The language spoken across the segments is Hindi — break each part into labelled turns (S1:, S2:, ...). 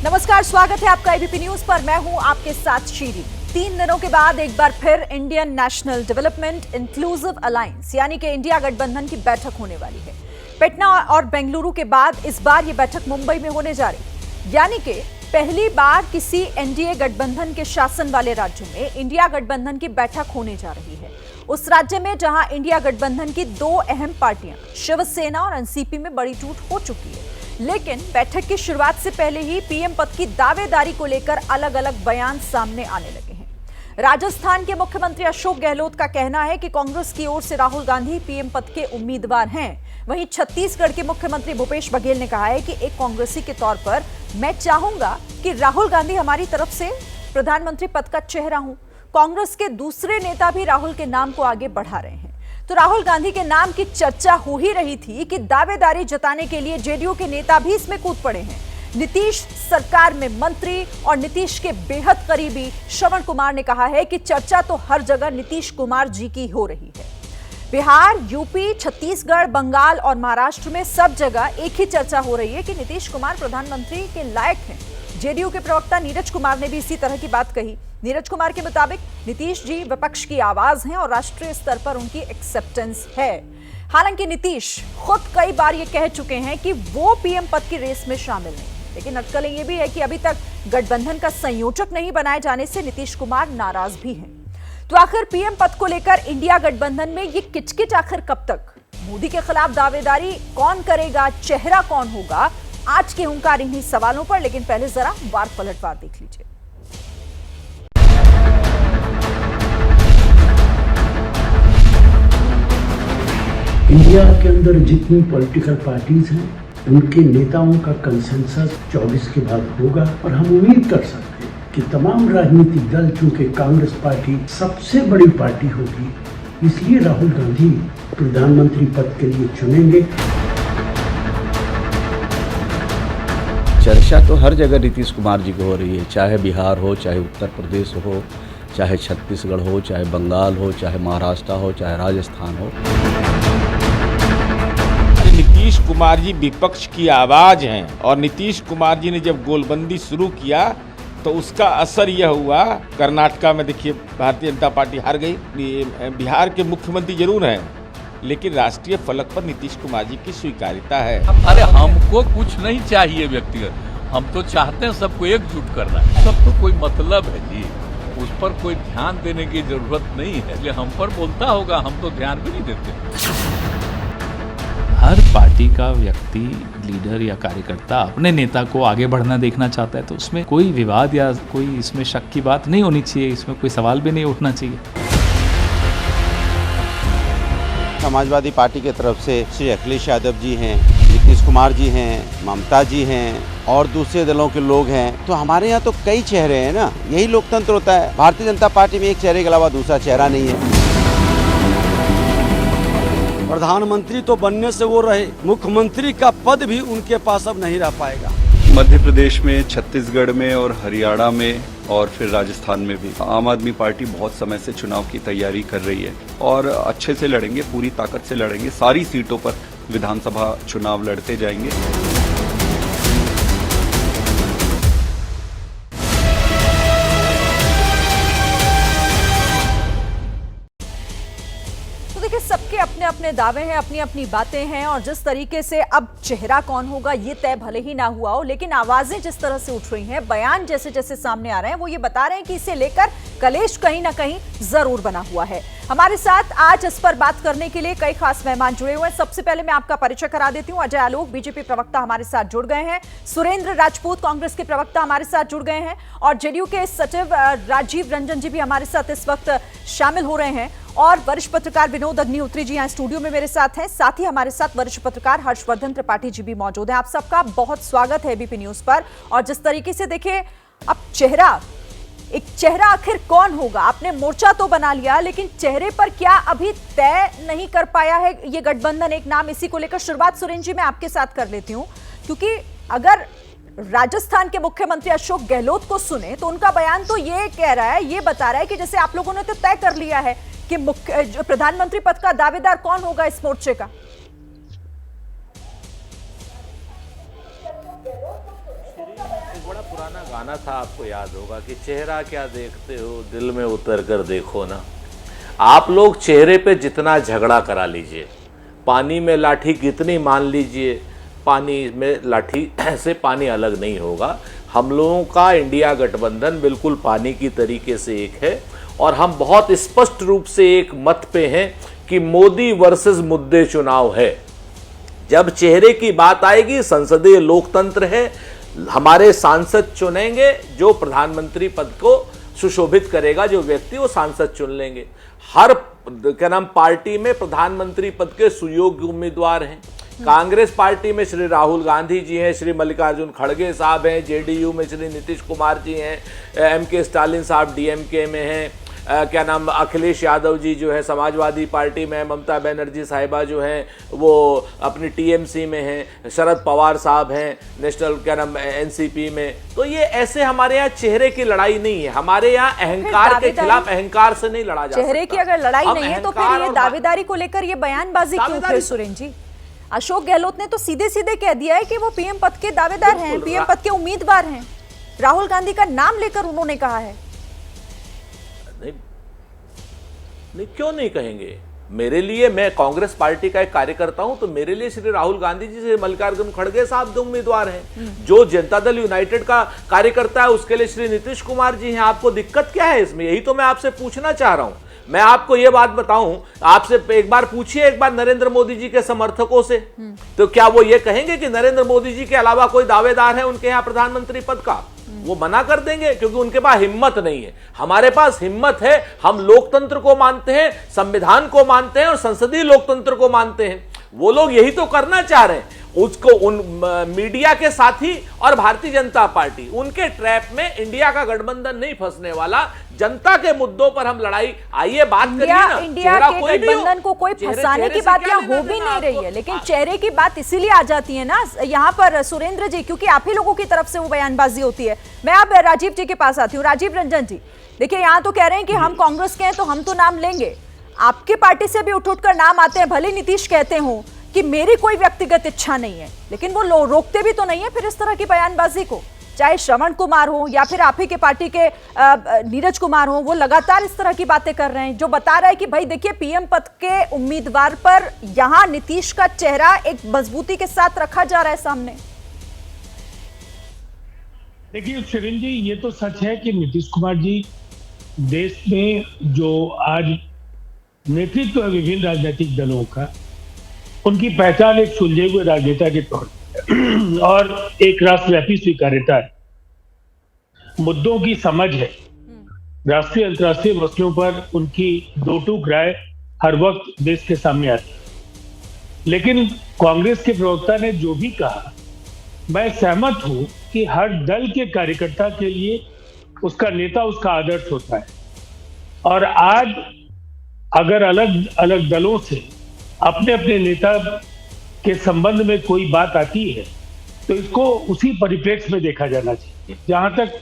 S1: नमस्कार, स्वागत है आपका एबीपी न्यूज पर। मैं हूं आपके साथ शीरी। 3 दिनों के बाद एक बार फिर Indian national development inclusive alliance यानी कि इंडिया गठबंधन की बैठक होने वाली है। पटना और बेंगलुरु के बाद इस बार ये बैठक मुंबई में होने जा रही, यानी कि पहली बार किसी एनडीए गठबंधन के शासन वाले राज्य में इंडिया गठबंधन की बैठक होने जा रही है। उस राज्य में जहां इंडिया गठबंधन की 2 अहम पार्टियां शिवसेना और एनसीपी में बड़ी टूट हो चुकी है, लेकिन बैठक की शुरुआत से पहले ही पीएम पद की दावेदारी को लेकर अलग अलग बयान सामने आने लगे हैं। राजस्थान के मुख्यमंत्री अशोक गहलोत का कहना है कि कांग्रेस की ओर से राहुल गांधी पीएम पद के उम्मीदवार हैं। वहीं छत्तीसगढ़ के मुख्यमंत्री भूपेश बघेल ने कहा है कि एक कांग्रेसी के तौर पर मैं चाहूंगा कि राहुल गांधी हमारी तरफ से प्रधानमंत्री पद का चेहरा हों। कांग्रेस के दूसरे नेता भी राहुल के नाम को आगे बढ़ा रहे हैं। तो राहुल गांधी के नाम की चर्चा हो ही रही थी कि दावेदारी जताने के लिए जेडीयू के नेता भी इसमें कूद पड़े हैं। नीतीश सरकार में मंत्री और नीतीश के बेहद करीबी श्रवण कुमार ने कहा है कि चर्चा तो हर जगह नीतीश कुमार जी की हो रही है। बिहार, यूपी, छत्तीसगढ़, बंगाल और महाराष्ट्र में सब जगह एक ही चर्चा हो रही है कि नीतीश कुमार प्रधानमंत्री के लायक हैं। जेडीयू के प्रवक्ता नीरज कुमार ने भी इसी तरह की बात कही। नीरज कुमार के मुताबिक नीतीश जी विपक्ष की आवाज हैं और राष्ट्रीय स्तर पर उनकी एक्सेप्टेंस है। हालांकि नीतीश खुद कई बार ये कह चुके हैं कि वो पीएम पद की रेस में शामिल नहीं, लेकिन अटकलें ये भी है कि अभी तक गठबंधन का संयोजक नहीं बनाए जाने से नीतीश कुमार नाराज भी हैं। तो आखिर पीएम पद को लेकर इंडिया गठबंधन में ये किचकिच आखिर कब तक? मोदी के खिलाफ दावेदारी कौन करेगा, चेहरा कौन होगा? आज के हुंकार इन्हीं सवालों पर, लेकिन पहले जरा वार पलटवार देख लीजिए।
S2: इंडिया के अंदर जितनी पॉलिटिकल पार्टीज हैं, उनके नेताओं का कंसेंसस 24 के बाद होगा और हम उम्मीद कर सकते हैं कि तमाम राजनीतिक दल, चूंकि कांग्रेस पार्टी सबसे बड़ी पार्टी होगी, इसलिए राहुल गांधी प्रधानमंत्री पद के लिए चुनेंगे।
S3: चर्चा तो हर जगह नीतीश कुमार जी की हो रही है, चाहे बिहार हो, चाहे उत्तर प्रदेश हो, चाहे छत्तीसगढ़ हो, चाहे बंगाल हो, चाहे महाराष्ट्र हो, चाहे राजस्थान हो।
S4: नीतीश कुमार जी विपक्ष की आवाज हैं और नीतीश कुमार जी ने जब गोलबंदी शुरू किया तो उसका असर यह हुआ, कर्नाटका में देखिए भारतीय जनता पार्टी हार गई। बिहार के मुख्यमंत्री जरूर हैं, लेकिन राष्ट्रीय फलक पर नीतीश कुमार जी की स्वीकार्यता है।
S5: अरे हमको कुछ नहीं चाहिए व्यक्तिगत, हम तो चाहते हैं सबको एकजुट करना है। सबको कोई मतलब है जी, उस पर कोई ध्यान देने की जरूरत नहीं है। इसलिए हम पर बोलता होगा, हम तो ध्यान भी नहीं देते।
S6: हर पार्टी का व्यक्ति, लीडर या कार्यकर्ता अपने नेता को आगे बढ़ना देखना चाहता है, तो उसमें कोई विवाद या कोई इसमें शक की बात नहीं होनी चाहिए, इसमें कोई सवाल भी नहीं उठना चाहिए।
S7: समाजवादी पार्टी की तरफ से श्री अखिलेश यादव जी हैं, नीतीश कुमार जी हैं, ममता जी हैं और दूसरे दलों के लोग हैं। तो हमारे यहाँ तो कई चेहरे हैं ना, यही लोकतंत्र होता है। भारतीय जनता पार्टी में एक चेहरे के अलावा दूसरा चेहरा नहीं है।
S8: प्रधानमंत्री तो बनने से वो रहे, मुख्यमंत्री का पद भी उनके पास अब नहीं रह पाएगा।
S9: मध्य प्रदेश में, छत्तीसगढ़ में और हरियाणा में और फिर राजस्थान में भी आम आदमी पार्टी बहुत समय से चुनाव की तैयारी कर रही है और अच्छे से लड़ेंगे, पूरी ताकत से लड़ेंगे। सारी सीटों पर विधानसभा चुनाव लड़ते जाएंगे।
S1: सबके अपने अपने दावे हैं, अपनी अपनी बातें हैं, और जिस तरीके से अब चेहरा कौन होगा ये तय भले ही ना हुआ हो, लेकिन आवाजें जिस तरह से उठ रही हैं, बयान जैसे जैसे सामने आ रहे हैं, वो ये बता रहे हैं कि इसे लेकर कलेश कहीं ना कहीं जरूर बना हुआ है। हमारे साथ आज इस पर बात करने के लिए कई खास मेहमान जुड़े हुए हैं। सबसे पहले मैं आपका परिचय करा देती हूं। अजय आलोक बीजेपी प्रवक्ता हमारे साथ जुड़ गए हैं। सुरेंद्र राजपूत कांग्रेस के प्रवक्ता हमारे साथ जुड़ गए हैं, और जेडीयू के सचिव राजीव रंजन जी भी हमारे साथ इस वक्त शामिल हो रहे हैं, और वरिष्ठ पत्रकार विनोद अग्निहोत्री जी यहाँ स्टूडियो में मेरे साथ हैं। साथ ही हमारे साथ वरिष्ठ पत्रकार हर्षवर्धन त्रिपाठी जी भी मौजूद हैं। आप सबका बहुत स्वागत है एबीपी न्यूज पर। और जिस तरीके से देखिए, अब एक चेहरा आखिर कौन होगा? आपने मोर्चा तो बना लिया, लेकिन चेहरे पर क्या अभी तय नहीं कर पाया है ये गठबंधन? एक नाम इसी को लेकर शुरुआत सुरेंद्र जी मैं आपके साथ कर लेती हूं, क्योंकि अगर राजस्थान के मुख्यमंत्री अशोक गहलोत को सुने तो उनका बयान तो ये कह रहा है, ये बता रहा है कि जैसे आप लोगों ने तो तय कर लिया है कि प्रधानमंत्री पद का दावेदार कौन होगा इस मोर्चे का।
S4: एक बड़ा
S10: गाना था, आपको याद होगा कि चेहरा क्या देखते हो दिल में उतर कर देखो ना। आप लोग चेहरे पे जितना झगड़ा करा लीजिए, पानी में लाठी कितनी मान लीजिए, पानी में लाठी से पानी अलग नहीं होगा। हम लोगों का इंडिया गठबंधन बिल्कुल पानी की तरीके से एक है और हम बहुत स्पष्ट रूप से एक मत पे हैं कि मोदी वर्सेस मुद्दे चुनाव है। जब चेहरे की बात आएगी, संसदीय लोकतंत्र है, हमारे सांसद चुनेंगे, जो प्रधानमंत्री पद को सुशोभित करेगा जो व्यक्ति, वो सांसद चुन लेंगे। हर पार्टी में प्रधानमंत्री पद के सुयोग्य उम्मीदवार हैं। कांग्रेस पार्टी में श्री राहुल गांधी जी हैं, श्री मल्लिकार्जुन खड़गे साहब हैं, जेडीयू में श्री नीतीश कुमार जी हैं, एमके स्टालिन साहब डीएमके में हैं, अखिलेश यादव जी जो है समाजवादी पार्टी में, ममता बनर्जी साहिबा जो हैं वो अपनी टीएमसी में हैं, शरद पवार साहब हैं नेशनल एनसीपी में। तो ये ऐसे हमारे यहाँ चेहरे की लड़ाई नहीं है, हमारे यहाँ अहंकार के खिलाफ अहंकार से नहीं लड़ा जा सकता।
S1: चेहरे की अगर लड़ाई नहीं है तो फिर ये दावेदारी को लेकर ये बयानबाजी क्यों फिर सुरेंद्र जी? अशोक गहलोत ने तो सीधे सीधे कह दिया है कि वो पीएम पद के दावेदार हैं, पीएम पद के उम्मीदवार हैं। राहुल गांधी का नाम लेकर उन्होंने कहा है।
S10: नहीं, क्यों नहीं कहेंगे? मेरे लिए, मैं कांग्रेस पार्टी का एक कार्यकर्ता हूं, तो मेरे लिए श्री राहुल गांधी जी से मल्लिकार्जुन खड़गे साहब दो उम्मीदवार हैं। जो जनता दल यूनाइटेड का कार्यकर्ता है उसके लिए श्री नीतीश कुमार जी हैं। आपको दिक्कत क्या है इसमें? यही तो मैं आपसे पूछना चाह रहा हूं। मैं आपको यह बात बताऊं, आपसे एक बार पूछिए एक बार नरेंद्र मोदी जी के समर्थकों से, तो क्या वो ये कहेंगे कि नरेंद्र मोदी जी के अलावा कोई दावेदार है उनके यहाँ प्रधानमंत्री पद का? वो मना कर देंगे, क्योंकि उनके पास हिम्मत नहीं है। हमारे पास हिम्मत है, हम लोकतंत्र को मानते हैं, संविधान को मानते हैं और संसदीय लोकतंत्र को मानते हैं। वो लोग यही तो करना चाह रहे हैं। उसको उन मीडिया के साथी और भारतीय जनता पार्टी, उनके ट्रैप में इंडिया का गठबंधन नहीं फंसने वाला। जनता के मुद्दों पर हम लड़ाई, आइए बात करिए ना।
S1: इंडिया के गठबंधन को कोई फंसाने की बात यहाँ हो भी नहीं रही है, लेकिन चेहरे की बात इसीलिए आ जाती है ना यहाँ पर सुरेंद्र जी, क्योंकि आप ही लोगों की तरफ से वो बयानबाजी होती है। मैं अब राजीव जी के पास आती हूँ। राजीव रंजन जी, देखिए यहाँ तो कह रहे हैं कि हम कांग्रेस के हैं तो हम तो नाम लेंगे। आपकी पार्टी से भी उठ कर नाम आते हैं, भले नीतीश कहते हो कि मेरी कोई व्यक्तिगत इच्छा नहीं है, लेकिन वो रोकते भी तो नहीं है फिर इस तरह की बयानबाजी को। चाहे श्रवण कुमार हो या फिर आप ही के पार्टी के नीरज कुमार हो, वो लगातार इस तरह की बातें कर रहे हैं, जो बता रहा है कि भाई देखिए पीएम पद के उम्मीदवार पर यहां नीतीश का चेहरा एक मजबूती के साथ रखा जा रहा है सामने।
S11: देखिए शिरीन जी, ये तो सच है कि नीतीश कुमार जी देश में जो आज नेतृत्व है विभिन्न राजनीतिक दलों का, उनकी पहचान एक सुलझे हुए राजनेता के तौर पर और एक राष्ट्रव्यापी स्वीकार्यता है, मुद्दों की समझ है, राष्ट्रीय अंतर्राष्ट्रीय मसलों पर उनकी दो टूक राय हर वक्त देश के सामने आती है। लेकिन कांग्रेस के प्रवक्ता ने जो भी कहा, मैं सहमत हूं कि हर दल के कार्यकर्ता के लिए उसका नेता उसका आदर्श होता है, और आज अगर अलग अलग दलों से अपने अपने नेता के संबंध में कोई बात आती है तो इसको उसी परिप्रेक्ष्य में देखा जाना चाहिए। जहां तक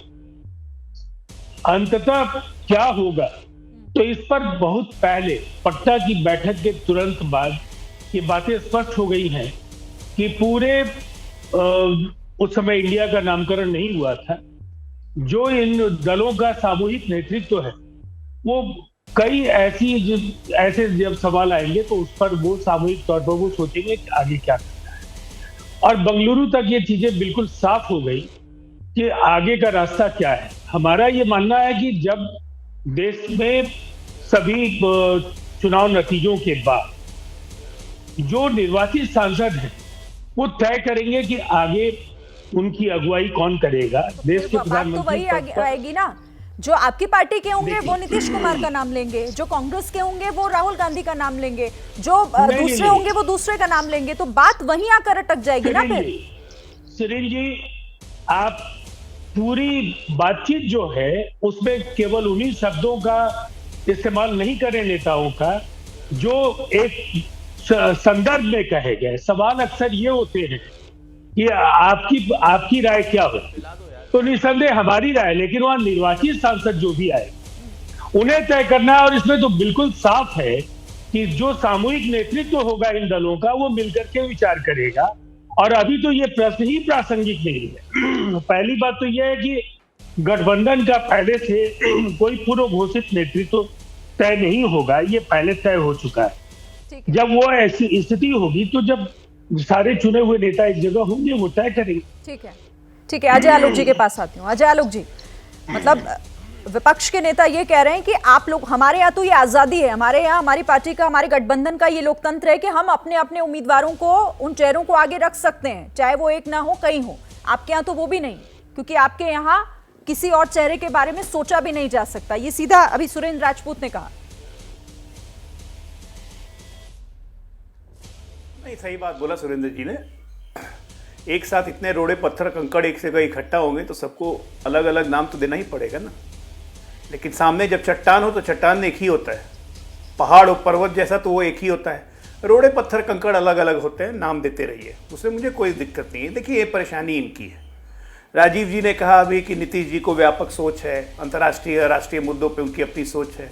S11: अंततः क्या होगा, तो इस पर बहुत पहले पटना की बैठक के तुरंत बाद ये बातें स्पष्ट हो गई हैं कि पूरे उस समय इंडिया का नामकरण नहीं हुआ था। जो इन दलों का सामूहिक नेतृत्व है, वो कई ऐसे जब सवाल आएंगे तो उस पर वो सामूहिक तौर पर वो सोचेंगे कि आगे क्या करना है। और बेंगलुरु तक ये चीजें बिल्कुल साफ हो गई कि आगे का रास्ता क्या है। हमारा ये मानना है कि जब देश में सभी चुनाव नतीजों के बाद जो निर्वाचित सांसद हैं वो तय करेंगे कि आगे उनकी अगुवाई कौन करेगा। देश के प्रधानमंत्री
S1: आएगी ना, जो आपकी पार्टी के होंगे वो नीतीश कुमार का नाम लेंगे, जो कांग्रेस के होंगे वो राहुल गांधी का नाम लेंगे, जो दूसरे होंगे वो दूसरे का नाम लेंगे, तो बात वहीं आकर अटक जाएगी ना फिर।
S11: सुरेंद्र जी, आप पूरी बातचीत जो है उसमें केवल उन्हीं शब्दों का इस्तेमाल नहीं करें नेताओं का जो एक संदर्भ में कहे गए। सवाल अक्सर ये होते हैं कि आपकी राय क्या हो, तो निसंदेह हमारी राय, लेकिन वहां निर्वाचित सांसद जो भी आए उन्हें तय करना है। और इसमें तो बिल्कुल साफ है कि जो सामूहिक नेतृत्व होगा इन दलों का वो मिलकर के विचार करेगा। और अभी तो ये प्रश्न ही प्रासंगिक नहीं है। पहली बात तो यह है कि गठबंधन का पहले से कोई पूर्व घोषित नेतृत्व तय नहीं होगा, ये पहले तय हो चुका है। जब वो ऐसी स्थिति होगी तो जब सारे चुने हुए नेता एक जगह होंगे वो तय करेंगे।
S1: ठीक है, अजय आलोक जी के पास आती हूँ। अजय आलोक जी, मतलब विपक्ष के नेता ये कह रहे हैं कि आप लोग, हमारे यहाँ तो ये आजादी है, हमारे यहाँ हमारी पार्टी का, हमारे गठबंधन का ये लोकतंत्र है कि हम अपने अपने उम्मीदवारों को, उन चेहरों को आगे रख सकते हैं, चाहे वो एक ना हो कहीं हो। आपके यहाँ तो वो भी नहीं, क्योंकि आपके यहाँ किसी और चेहरे के बारे में सोचा भी नहीं जा सकता। ये सीधा अभी सुरेंद्र राजपूत ने कहा।
S12: नहीं, सही बात बोला सुरेंद्र जी ने। एक साथ इतने रोड़े पत्थर कंकड़ एक जगह इकट्ठा होंगे तो सबको अलग अलग नाम तो देना ही पड़ेगा ना। लेकिन सामने जब चट्टान हो तो चट्टान एक ही होता है, पहाड़ और पर्वत जैसा तो वो एक ही होता है। रोड़े पत्थर कंकड़ अलग अलग होते हैं, नाम देते रहिए, उससे मुझे कोई दिक्कत नहीं है। देखिए, ये परेशानी इनकी है। राजीव जी ने कहा अभी कि नीतीश जी को व्यापक सोच है, अंतर्राष्ट्रीय राष्ट्रीय मुद्दों पे उनकी अपनी सोच है।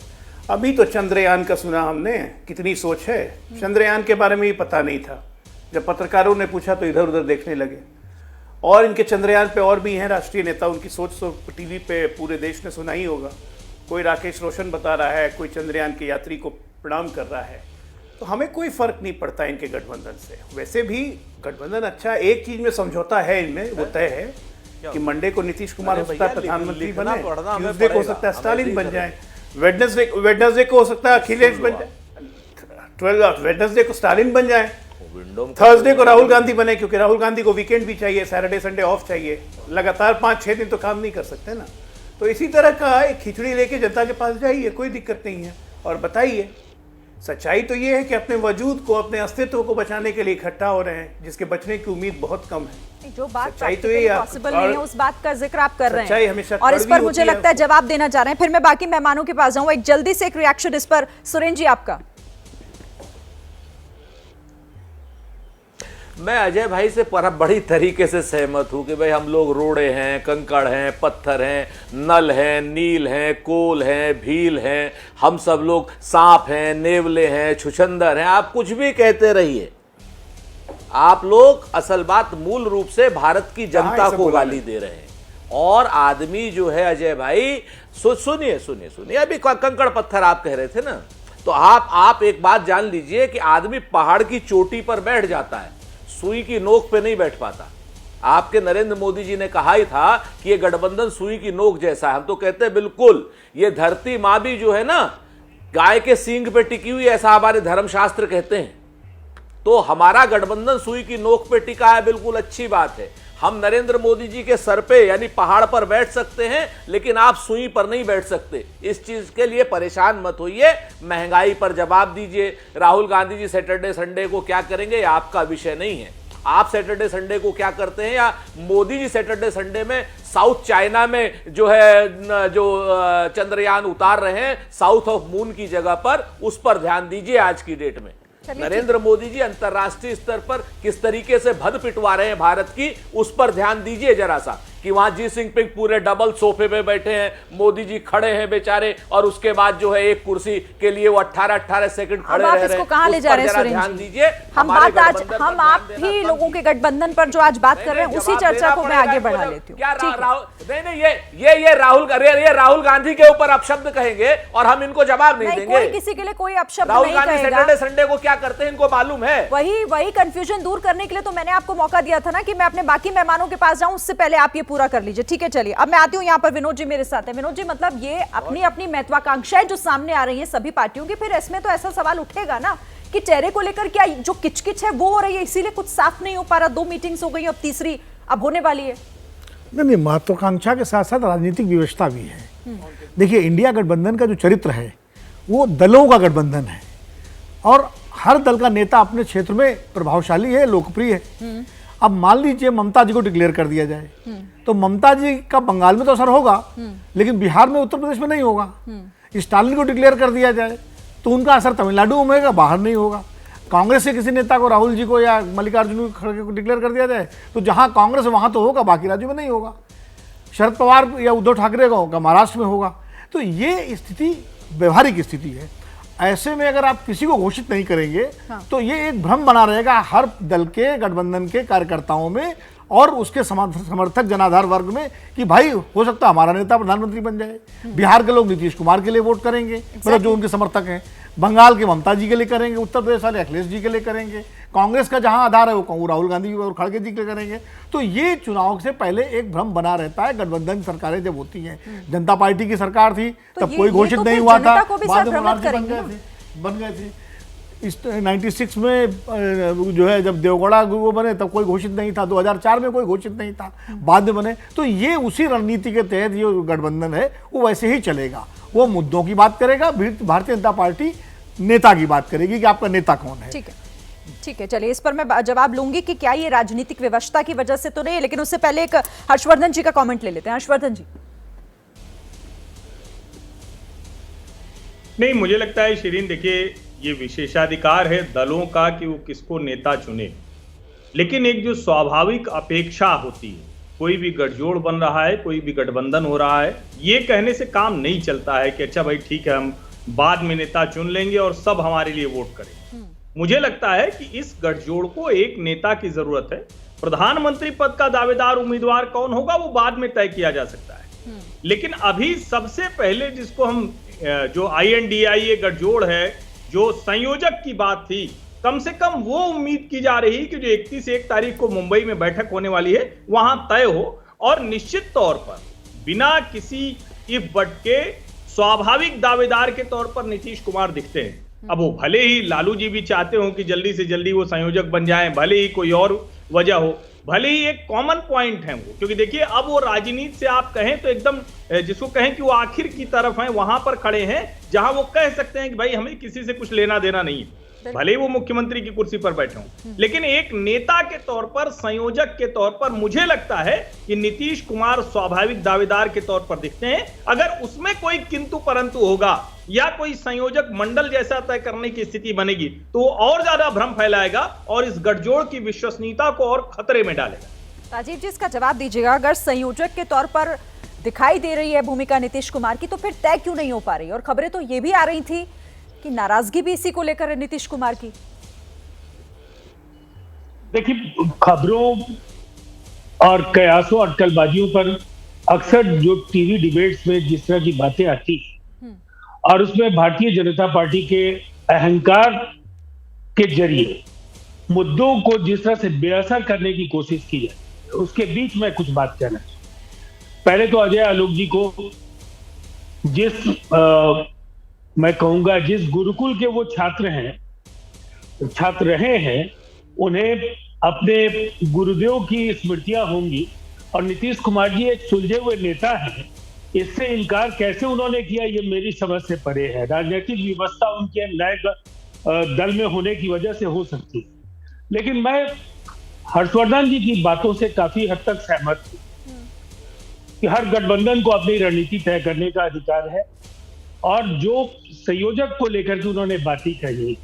S12: अभी तो चंद्रयान का सुना हमने, कितनी सोच है। चंद्रयान के बारे में ही पता नहीं था, जब पत्रकारों ने पूछा तो इधर उधर देखने लगे। और इनके चंद्रयान पे और भी हैं राष्ट्रीय नेता, उनकी सोच तो टीवी पे पूरे देश ने सुना ही होगा। कोई राकेश रोशन बता रहा है, कोई चंद्रयान के यात्री को प्रणाम कर रहा है। तो हमें कोई फर्क नहीं पड़ता इनके गठबंधन से। वैसे भी गठबंधन अच्छा, एक चीज में समझौता है इनमें, वो तय है कि मंडे को नीतीश कुमार हो सकता है प्रधानमंत्री बने, ट्यूसडे को हो सकता है स्टालिन बन जाए, वेडनेसडे को हो सकता है अखिलेश बन जाए, वेडनेसडे को स्टालिन बन जाए, थर्सडे को राहुल गांधी बने, क्योंकि राहुल गांधी को वीकेंड भी चाहिए, सैटरडे संडे ऑफ चाहिए। लगातार 5-6 दिन तो काम नहीं कर सकते ना। तो इसी तरह का एक खिचड़ी लेके जनता के पास जाइए, कोई दिक्कत नहीं है, और बताइए। सच्चाई तो ये है कि अपने वजूद को, अपने अस्तित्व को बचाने के लिए इकट्ठा हो रहे हैं, जिसके बचने की उम्मीद बहुत कम है।
S1: जो बात
S12: तो ये
S1: पॉसिबल नहीं है, उस बात का जिक्र आप कर रहे हैं,
S12: हमेशा
S1: और इस पर मुझे लगता है जवाब देना चाह रहे हैं। फिर मैं बाकी मेहमानों के पास जाऊंगा, एक जल्दी से एक रिएक्शन इस पर। सुरेंद्र जी, आपका।
S10: मैं अजय भाई से बड़ी तरीके से सहमत हूं कि भाई हम लोग रोड़े हैं, कंकड़ हैं, पत्थर हैं, नल हैं, नील हैं, कोल हैं, भील हैं, हम सब लोग सांप हैं, नेवले हैं, छुछंदर हैं, आप कुछ भी कहते रहिए। आप लोग असल बात मूल रूप से भारत की जनता को गाली दे रहे हैं। और आदमी जो है अजय भाई, सुनिए, अभी कंकड़ पत्थर आप कह रहे थे ना, तो आप एक बात जान लीजिए कि आदमी पहाड़ की चोटी पर बैठ जाता है, सुई की नोक पे नहीं बैठ पाता। आपके नरेंद्र मोदी जी ने कहा ही था कि ये गठबंधन सुई की नोक जैसा है। हम तो कहते हैं बिल्कुल, ये धरती माँ भी जो है ना, गाय के सींग पे टिकी हुई, ऐसा हमारे धर्मशास्त्र कहते हैं। तो हमारा गठबंधन सुई की नोक पे टिका है, बिल्कुल अच्छी बात है। हम नरेंद्र मोदी जी के सर पे यानी पहाड़ पर बैठ सकते हैं, लेकिन आप सुई पर नहीं बैठ सकते। इस चीज के लिए परेशान मत होइए, महंगाई पर जवाब दीजिए। राहुल गांधी जी सैटरडे संडे को क्या करेंगे ये आपका विषय नहीं है। आप सैटरडे संडे को क्या करते हैं, या मोदी जी सैटरडे संडे में साउथ चाइना में जो है जो चंद्रयान उतार रहे हैं साउथ ऑफ मून की जगह पर, उस पर ध्यान दीजिए। आज की डेट में नरेंद्र मोदी जी अंतर्राष्ट्रीय स्तर पर किस तरीके से भद पिटवा रहे हैं भारत की, उस पर ध्यान दीजिए जरा सा, कि वहां जी जिनपिंग पूरे डबल सोफे पे बैठे हैं, मोदी जी खड़े हैं बेचारे, और उसके बाद जो है एक कुर्सी के लिए वो 18-18 सेकंड खड़े रह रहे हैं।
S1: कहां ले जा रहे हैं
S10: ध्यान दीजिए।
S1: हम आप ही लोगों के गठबंधन पर जो आज बात कर रहे हैं, उसी चर्चा को मैं आगे बढ़ा लेती हूँ।
S10: ये राहुल गांधी के ऊपर अपशब्द कहेंगे और हम इनको जवाब नहीं देंगे।
S1: किसी के लिए कोई अपशब्द
S10: राहुल
S1: नहीं
S10: गांधी
S1: कहेगा।
S10: सैटरडे संडे को क्या करते हैं इनको मालूम है।
S1: वही कंफ्यूजन दूर करने के लिए तो मैंने आपको मौका दिया था ना कि मैं अपने बाकी मेहमानों के पास जाऊं, उससे पहले आप ये पूरा कर लीजिए। ठीक है, चलिए अब मैं आती हूँ यहाँ पर। विनोद जी मेरे साथ है। विनोद जी, मतलब ये अपनी अपनी महत्वाकांक्षाएं जो सामने आ रही है सभी पार्टियों की, फिर इसमें तो ऐसा सवाल उठेगा ना कि चेहरे को लेकर क्या जो किचकिच है वो हो रही है, इसीलिए कुछ साफ नहीं हो पा रहा। 2 मीटिंग्स हो गई, अब तीसरी अब होने वाली है।
S13: नहीं, महत्वाकांक्षा के साथ साथ राजनीतिक व्यवस्था भी है। देखिए, इंडिया गठबंधन का जो चरित्र है वो दलों का गठबंधन है, और हर दल का नेता अपने क्षेत्र में प्रभावशाली है, लोकप्रिय है। अब मान लीजिए ममता जी को डिक्लेयर कर दिया जाए, तो ममता जी का बंगाल में तो असर होगा, लेकिन बिहार में, उत्तर प्रदेश में नहीं होगा। स्टालिन को डिक्लेयर कर दिया जाए तो उनका असर तमिलनाडु में होगा, बाहर नहीं होगा। कांग्रेस के किसी नेता को, राहुल जी को या मल्लिकार्जुन खड़गे को डिक्लेयर कर दिया जाए तो जहां कांग्रेस है वहां तो होगा, बाकी राज्यों में नहीं होगा। शरद पवार या उद्धव ठाकरे का होगा, महाराष्ट्र में होगा। तो ये स्थिति व्यवहारिक स्थिति है। ऐसे में अगर आप किसी को घोषित नहीं करेंगे तो ये एक भ्रम बना रहेगा हर दल के, गठबंधन के कार्यकर्ताओं में और उसके समर्थक जनाधार वर्ग में कि भाई हो सकता है हमारा नेता प्रधानमंत्री बन जाए। बिहार के लोग नीतीश कुमार के लिए वोट करेंगे, मतलब जो उनके समर्थक हैं। बंगाल के ममता जी के लिए करेंगे, उत्तर प्रदेश वाले अखिलेश जी के लिए करेंगे, कांग्रेस का जहां आधार है वो राहुल गांधी और खड़गे जी के लिए करेंगे। तो ये चुनाव से पहले एक भ्रम बना रहता है। गठबंधन सरकारें जब होती हैं, जनता पार्टी की सरकार थी तब कोई घोषित नहीं हुआ था, बाद में बन गए थे। इस 96 में जो है जब देवगौड़ा वो बने तब कोई घोषित नहीं था, 2004 में कोई घोषित नहीं था, बाद में बने। तो ये उसी रणनीति के तहत ये गठबंधन है वो वैसे ही चलेगा। वो मुद्दों की बात करेगा, भारतीय जनता पार्टी नेता की बात करेगी कि आपका नेता कौन है।
S1: ठीक है, चलिए इस पर मैं जवाब लूंगी कि क्या ये राजनीतिक व्यवस्था की वजह से तो नहीं है, लेकिन उससे पहले एक हर्षवर्धन जी का कमेंट ले लेते हैं। हर्षवर्धन जी।
S14: नहीं, मुझे लगता है शिरीन, देखिए ये विशेषाधिकार है दलों का कि वो किसको नेता चुने, लेकिन एक जो स्वाभाविक अपेक्षा होती है, कोई भी गठजोड़ बन रहा है, कोई भी गठबंधन हो रहा है, ये कहने से काम नहीं चलता है कि अच्छा भाई ठीक है हम बाद में नेता चुन लेंगे और सब हमारे लिए वोट करें। मुझे लगता है कि इस गठजोड़ को एक नेता की जरूरत है। प्रधानमंत्री पद का दावेदार उम्मीदवार कौन होगा वो बाद में तय किया जा सकता है, लेकिन अभी सबसे पहले जिसको हम जो INDIA गठजोड़ है, जो संयोजक की बात थी, कम से कम वो उम्मीद की जा रही कि जो 31 तारीख को मुंबई में बैठक होने वाली है वहां तय हो, और निश्चित तौर पर बिना किसी इफ बट के स्वाभाविक दावेदार के तौर पर नीतीश कुमार दिखते हैं। अब वो भले ही लालू जी भी चाहते हो कि जल्दी से जल्दी वो संयोजक बन जाएं, भले ही कोई और वजह हो, भले ही एक कॉमन पॉइंट है वो, क्योंकि देखिए अब वो राजनीति से आप कहें तो एकदम जिसको कहें कि वो आखिर की तरफ हैं, वहां पर खड़े हैं जहां वो कह सकते हैं कि भाई हमें किसी से कुछ लेना देना नहीं है, भले ही वो मुख्यमंत्री की कुर्सी पर बैठे हों। लेकिन एक नेता के तौर पर, संयोजक के तौर पर मुझे लगता है कि नीतीश कुमार स्वाभाविक दावेदार के तौर पर दिखते हैं। अगर उसमें कोई किंतु परंतु होगा या कोई संयोजक मंडल जैसा तय करने की स्थिति बनेगी तो और ज्यादा भ्रम फैलाएगा और इस गठजोड़ की विश्वसनीयता को और खतरे में डालेगा।
S1: राजीव जी, इसका जवाब दीजिएगा। अगर संयोजक के तौर पर दिखाई दे रही है भूमिका नीतीश कुमार की, तो फिर तय क्यों नहीं हो पा रही? और खबरें तो ये भी आ रही थी कि नाराजगी भी इसी को लेकर है नीतीश कुमार की।
S11: देखिए, खबरों और कयासों और अटकलबाजियों पर अक्सर जो टीवी डिबेट्स में जिस तरह की बातें आती और उसमें भारतीय जनता पार्टी के अहंकार के जरिए मुद्दों को जिस तरह से बेअसर करने की कोशिश की जाए, उसके बीच में कुछ बात कहना चाहिए। पहले तो अजय आलोक जी को मैं कहूंगा जिस गुरुकुल के वो छात्र रहे हैं, उन्हें अपने गुरुदेव की स्मृतियां होंगी, और नीतीश कुमार जी एक सुलझे हुए नेता हैं, इससे इनकार कैसे उन्होंने किया ये मेरी समझ से परे है। राजनीतिक व्यवस्था उनके नए दल में होने की वजह से हो सकती है, लेकिन मैं हर्षवर्धन जी की बातों से काफी हद तक सहमत हूं कि हर गठबंधन को अपनी रणनीति तय करने का अधिकार है, और जो संयोजक को लेकर के उन्होंने बातें कही,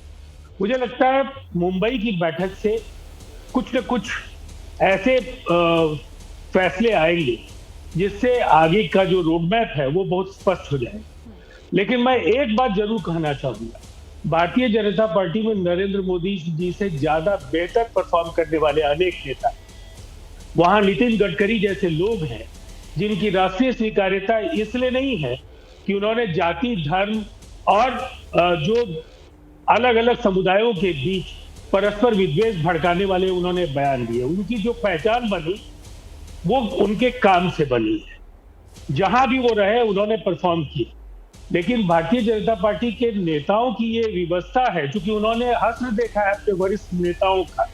S11: मुझे लगता है मुंबई की बैठक से कुछ न कुछ ऐसे फैसले आएंगे जिससे आगे का जो रोडमैप है वो बहुत स्पष्ट हो जाए। लेकिन मैं एक बात जरूर कहना चाहूंगा, भारतीय जनता पार्टी में नरेंद्र मोदी जी से ज्यादा बेहतर परफॉर्म करने वाले अनेक नेता, वहां नितिन गडकरी जैसे लोग हैं जिनकी राष्ट्रीय स्वीकार्यता इसलिए नहीं है कि उन्होंने जाति, धर्म और जो अलग अलग समुदायों के बीच परस्पर विद्वेष भड़काने वाले उन्होंने बयान दिए, उनकी जो पहचान बनी वो उनके काम से बनी है। जहां भी वो रहे उन्होंने परफॉर्म किया। लेकिन भारतीय जनता पार्टी के नेताओं की ये व्यवस्था है, क्योंकि उन्होंने हश्र देखा है अपने वरिष्ठ नेताओं का,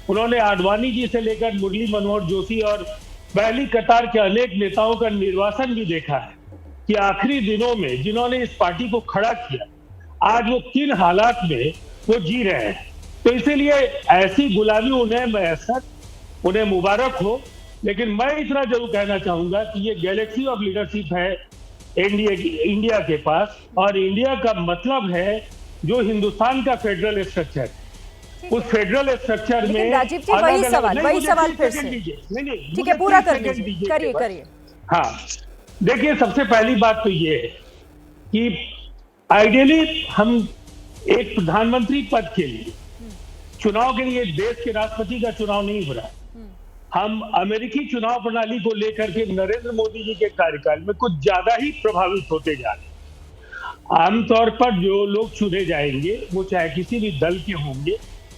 S11: उन्होंने आडवाणी जी से लेकर मुरली मनोहर जोशी और पहली कतार के अनेक नेताओं का निर्वासन भी देखा है कि आखिरी दिनों में जिन्होंने इस पार्टी को खड़ा किया, आज वो किन हालात में वो जी रहे हैं। तो इसीलिए ऐसी गुलामी उन्हें मैसर, उन्हें मुबारक हो। लेकिन मैं इतना जरूर कहना चाहूंगा कि ये गैलेक्सी ऑफ लीडरशिप है इंडिया के पास, और इंडिया का मतलब है जो हिंदुस्तान का फेडरल स्ट्रक्चर, उस फेडरल स्ट्रक्चर में
S1: राजीव जी वही सवाल फिर से, ठीक है पूरा करिए।
S11: हाँ, देखिए, सबसे पहली बात तो ये है कि आइडियली हम एक प्रधानमंत्री पद के लिए चुनाव के लिए, देश के राष्ट्रपति का चुनाव नहीं हो रहा है, हम अमेरिकी चुनाव प्रणाली को लेकर के नरेंद्र मोदी जी के कार्यकाल में कुछ ज्यादा ही प्रभावित होते जा रहे हैं। आमतौर पर जो लोग चुने जाएंगे वो चाहे किसी भी दल के होंगे,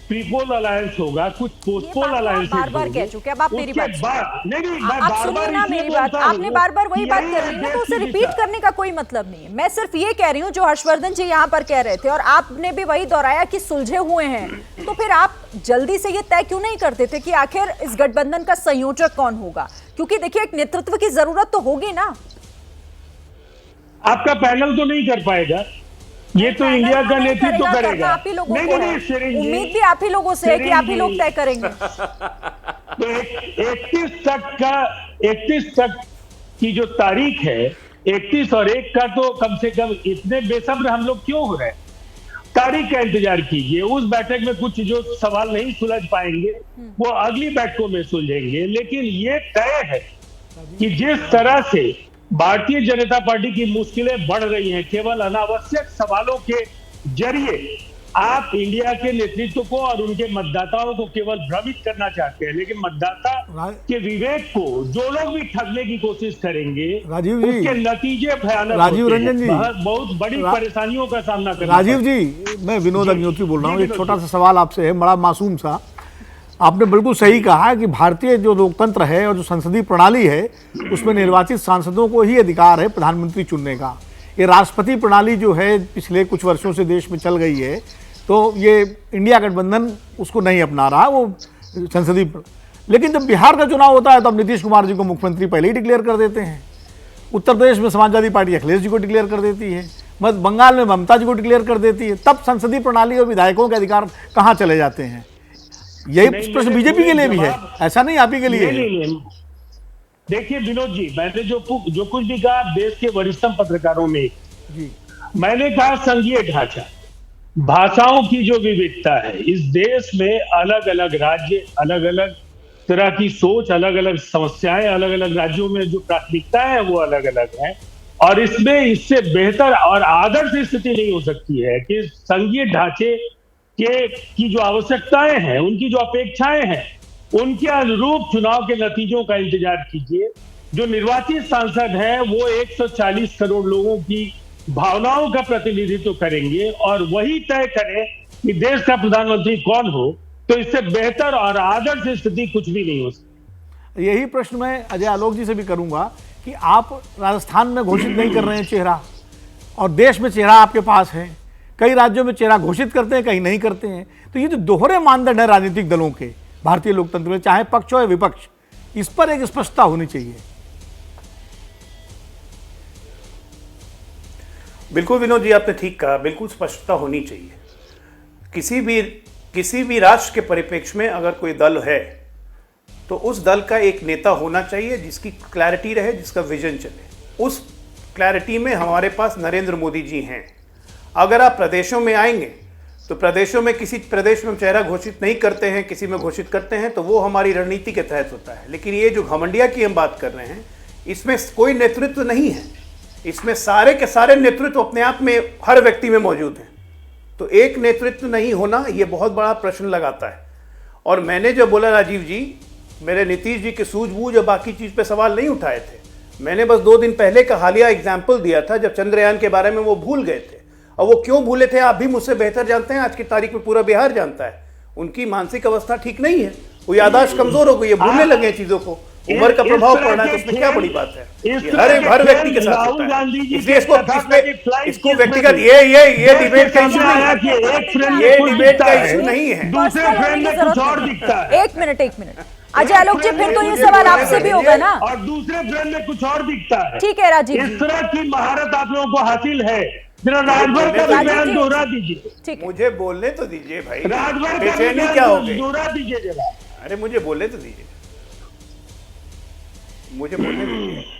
S11: प्रीपोल अलायंस होगा, कुछ पोस्टपोल अलायंस
S1: बार-बार कह चुके अब आप मेरी बात
S11: आप
S1: सुनिए ना मेरी बात, आपने बार-बार वही बात कर रही है तो उसे रिपीट करने का कोई मतलब नहीं है। मैं सिर्फ ये कह रही हूँ जो हर्षवर्धन जी यहाँ पर कह रहे थे और आपने भी वही दोहराया कि सुलझे हुए हैं, तो फिर आप जल्दी से ये तय क्यों नहीं करते थे कि आखिर इस गठबंधन का संयोजक कौन होगा? क्योंकि देखिए एक नेतृत्व की जरूरत तो होगी ना।
S11: आपका पैनल तो नहीं कर पाएगा, ये तो इंडिया का नेतृत्व करेगा।
S1: आप ही लोगों को है, उम्मीद भी आप ही लोगों से है कि आप ही लोग तय करेंगे।
S11: तो 31 तक की जो तारीख है, 31 और 1 का तो कम से कम इतने बेसब्र हम लोग क्यों हो रहे हैं? तारीख का इंतजार कीजिए। उस बैठक में कुछ जो सवाल नहीं सुलझ पाएंगे वो अगली बैठकों में सुलझेंगे, लेकिन ये तय है कि जिस तरह से भारतीय जनता पार्टी की मुश्किलें बढ़ रही हैं, केवल अनावश्यक सवालों के जरिए आप इंडिया के नेतृत्व को और उनके मतदाताओं को केवल भ्रमित करना चाहते हैं, लेकिन मतदाता के विवेक को जो लोग भी ठगने की कोशिश करेंगे
S13: राजीव जी,
S11: उसके नतीजे भयानक
S13: राजीव
S11: होते
S13: रंजन
S11: हैं।
S13: जी,
S11: बहुत बड़ी परेशानियों का सामना करना
S13: राजीव जी, मैं विनोद अग्निहोत्री बोल रहा हूँ। एक छोटा सा सवाल आपसे है, बड़ा मासूम सा। आपने बिल्कुल सही कहा कि भारतीय जो लोकतंत्र है और जो संसदीय प्रणाली है उसमें निर्वाचित सांसदों को ही अधिकार है प्रधानमंत्री चुनने का। ये राष्ट्रपति प्रणाली जो है पिछले कुछ वर्षों से देश में चल गई है, तो ये इंडिया गठबंधन उसको नहीं अपना रहा, वो संसदीय। लेकिन जब बिहार का चुनाव होता है तो अब नीतीश कुमार जी को मुख्यमंत्री पहले ही डिक्लेयर कर देते हैं, उत्तर प्रदेश में समाजवादी पार्टी अखिलेश जी को डिक्लेयर कर देती है, बंगाल में ममता जी को डिक्लेयर कर देती है, तब संसदीय प्रणाली और विधायकों के अधिकार कहाँ चले जाते हैं? यही प्रश्न बीजेपी के लिए भी है, ऐसा नहीं आप ही के लिए है।
S11: देखिए विनोद जी, मैंने जो कुछ भी कहा देश के वरिष्ठतम पत्रकारों में जी, मैंने कहा संघीय ढांचा, भाषाओं की जो विविधता है इस देश में, अलग अलग राज्य, अलग अलग तरह की सोच, अलग अलग समस्याएं, अलग अलग राज्यों में जो प्राथमिकताएं हैं वो अलग अलग हैं, और इसमें इससे बेहतर और आदर्श स्थिति नहीं हो सकती है कि संघीय ढांचे की जो आवश्यकताएं हैं, उनकी जो अपेक्षाएं हैं, उनके अनुरूप चुनाव के नतीजों का इंतजार कीजिए। जो निर्वाचित सांसद हैं वो 140 करोड़ लोगों की भावनाओं का प्रतिनिधित्व करेंगे और वही तय करें कि देश का प्रधानमंत्री कौन हो, तो इससे बेहतर और आदर्श स्थिति कुछ भी नहीं हो सकती।
S13: यही प्रश्न मैं अजय आलोक जी से भी करूंगा कि आप राजस्थान में घोषित नहीं कर रहे हैं चेहरा, और देश में चेहरा आपके पास है, कई राज्यों में चेहरा घोषित करते हैं, कहीं नहीं करते हैं, तो ये जो दोहरे मानदंड है राजनीतिक दलों के भारतीय लोकतंत्र में, चाहे पक्ष हो या विपक्ष, इस पर एक स्पष्टता होनी चाहिए।
S12: बिल्कुल विनोद जी, आपने ठीक कहा, बिल्कुल स्पष्टता होनी चाहिए। किसी भी राष्ट्र के परिप्रेक्ष्य में अगर कोई दल है तो उस दल का एक नेता होना चाहिए जिसकी क्लैरिटी रहे, जिसका विजन चले। उस क्लैरिटी में हमारे पास नरेंद्र मोदी जी हैं। अगर आप प्रदेशों में आएंगे तो प्रदेशों में किसी प्रदेश में हम चेहरा घोषित नहीं करते हैं, किसी में घोषित करते हैं तो वो हमारी रणनीति के तहत होता है। लेकिन ये जो घमंडिया की हम बात कर रहे हैं, इसमें कोई नेतृत्व नहीं है, इसमें सारे के सारे नेतृत्व अपने आप में हर व्यक्ति में मौजूद हैं। तो एक नेतृत्व नहीं होना ये बहुत बड़ा प्रश्न लगाता है। और मैंने जो बोला राजीव जी, मेरे नीतीश जी के सूझबूझ और बाकी चीज़ पे सवाल नहीं उठाए थे। मैंने बस 2 दिन पहले का हालिया एग्जाम्पल दिया था जब चंद्रयान के बारे में वो भूल गए थे। और वो क्यों भूले थे आप भी मुझसे बेहतर जानते हैं, आज की तारीख में पूरा बिहार जानता है। उनकी मानसिक अवस्था ठीक नहीं है, वो याददाश्त कमजोर हो गई है, भूलने लगे चीजों को, उम्र का प्रभाव पड़ रहा है, तो उसमें क्या बड़ी बात है? हर व्यक्ति के साथ होता है, इसलिए इसको व्यक्तिगत ये डिबेट का इशू नहीं है, ये डिबेट का इशू नहीं है।
S11: दूसरे फ्रेम में कुछ और दिखता है।
S1: एक मिनट अजय आलोक जी, फिर तो ये सवाल आपसे भी होगा ना,
S11: और दूसरे फ्रेम में कुछ और दिखता है।
S1: ठीक है राजीव,
S11: इस तरह की महारत आप लोगों को हासिल है। राजभर का बयान दोहरा दीजिए,
S12: मुझे बोलने तो दीजिए भाई,
S11: राजभर
S12: बेचैनी क्या हो गई,
S11: दोहरा दीजिए जरा।
S12: अरे मुझे बोलने तो दीजिए, मुझे बोलने दीजिए।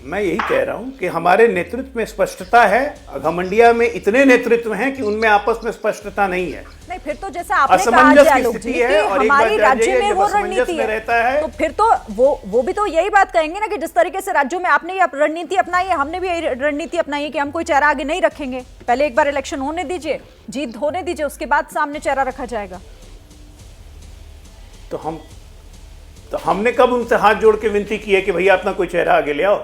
S12: मैं यही कह रहा हूं कि हमारे नेतृत्व में स्पष्टता है, घमंडिया में इतने नेतृत्व हैं कि उनमें आपस में स्पष्टता नहीं है।
S1: नहीं, फिर तो जैसा आपने कहा अजय आलोक जी कि हमारी राज्य में वो रणनीति है, तो फिर तो वो भी तो यही बात कहेंगे ना कि जिस तरीके से राज्यों में आपने ये रणनीति अपनाई है, हमने भी यही रणनीति अपनाई है कि हम कोई चेहरा आगे नहीं रखेंगे, पहले एक बार इलेक्शन होने दीजिए, जीत होने दीजिए, उसके बाद सामने चेहरा रखा जाएगा।
S12: तो हम तो हमने कब उनसे हाथ जोड़ के विनती की है कि भैया अपना कोई चेहरा आगे ले आओ?